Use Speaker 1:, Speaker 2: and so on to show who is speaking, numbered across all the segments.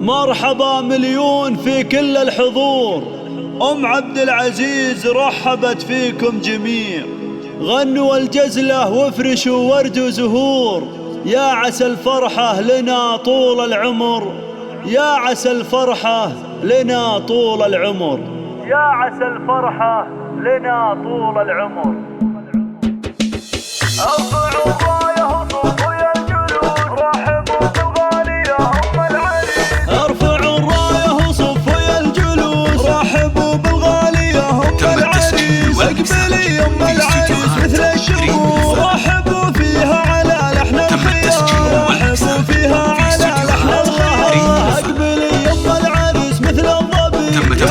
Speaker 1: مرحبا مليون في كل الحضور. أم عبد العزيز رحبت فيكم جميع. غنوا الجزلة وافرشوا ورد وزهور، يا عسى الفرحة لنا طول العمر، يا عسى الفرحة لنا طول العمر، يا عسى الفرحة لنا طول العمر. ارفعوا الراية وصوفوا يا الجلوس، رحبوا بالغالية أم العريس. ارفعوا الراية وصوفوا يا الجلوس، رحبوا بالغالية أم العريس. اقبلي أم العريس مثل الشموس، رحبوا فيها على لحن الخيار، رحبوا فيها على لحن الخيار. اقبلي أم العريس مثل الظبي، يا عبد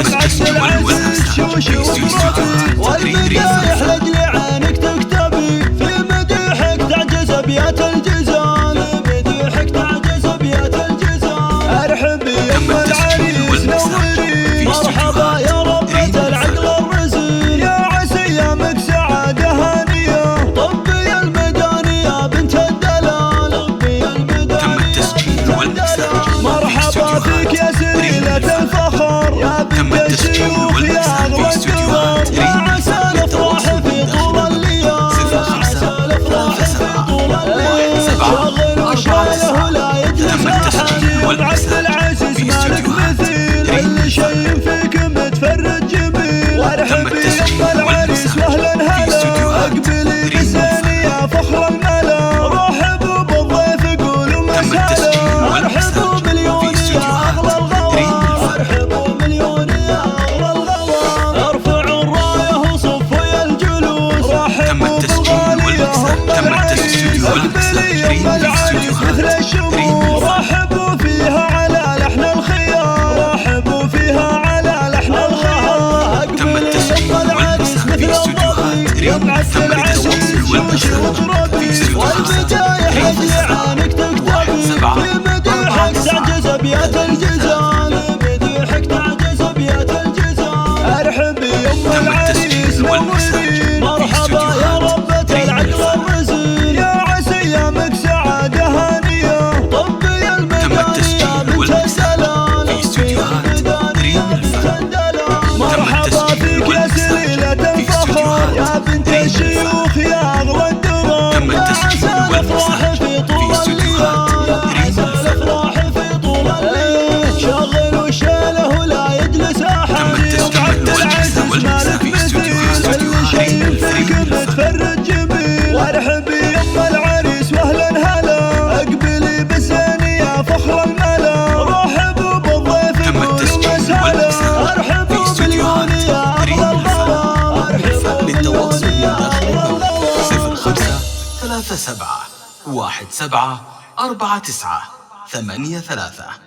Speaker 1: العزيز شوشي وفرحي، والمدايح لأجل عينك تكتبي، في مديحك تعجز أبيات الجزال، مديحك تعجز أبيات الجزال. ارحبي أم العريس نوري، مرحبا يا ربة العقل الرزين، يا عسى أيامك سعادة هانية، طبي المداني يا بنت الدلال، طبي المداني يا بنت الدلال. مرحبا فيك يا سليلة الفخر، يا بنت الشيوخ يا أغلى الدرر، يا عسى الأفراح في طول الليل، يا عسى الأفراح في طول الليل. شغلوا شايه ولا يجلس أحد، يا عبد العزيز مالك مثيل، كل شيء فيك متفرج جميل. وارحبي أم العريس وأهلا هلا، اقبلي بالزين يا فخر الملا، رحبوا بالضيف قولوا مسهلا، ارحبوا مليون يا أغلى الغوام، ارحبوا مليون يا أغلى الغوام. ارفعوا الراية وصفوا يا الجلوس، رحبوا بالغالية أم العريس. اقبلي أم العريس مثل الشموس، رحبوا فيها على لحن الخيار، رحبوا فيها على لحن الخيار. اقبلي أم العريس مثل الظبي، يا عبد العزيز شوشي وتربي، والمدايح لأجل عينك تكتبي، في مديحك تعجز أبيات الجزال، مديحك تعجز أبيات الجزال. ارحبي أم العريس نوري، مرحبا يا ربة العقل الرزين، يا عسى أيامك سعادة هانية، طبي المداني يا بنت الدلال، طبي المداني يا بنت الدلال. مرحبا فيك يا سليلة الفخر، يا بنت الشيوخ يا أغلى الدرر، يا عسى الأفراح في طول الليل، يا عسى الأفراح في طول الليل. شغلوا الشيله ولا يجلس أحد، يا عبد العزيز مالك مثيل، كل شيء فيك متفرج جميل. وارحبي أم العريس وأهلا هلا، اقبلي بالزين يا فخر الملا، رحبوا بالضيف قولوا مسهلا، ارحبوا مليون يا أغلى الغوام، ارحبوا مليون يا أغلى الغوام.
Speaker 2: 05 37 17 49 83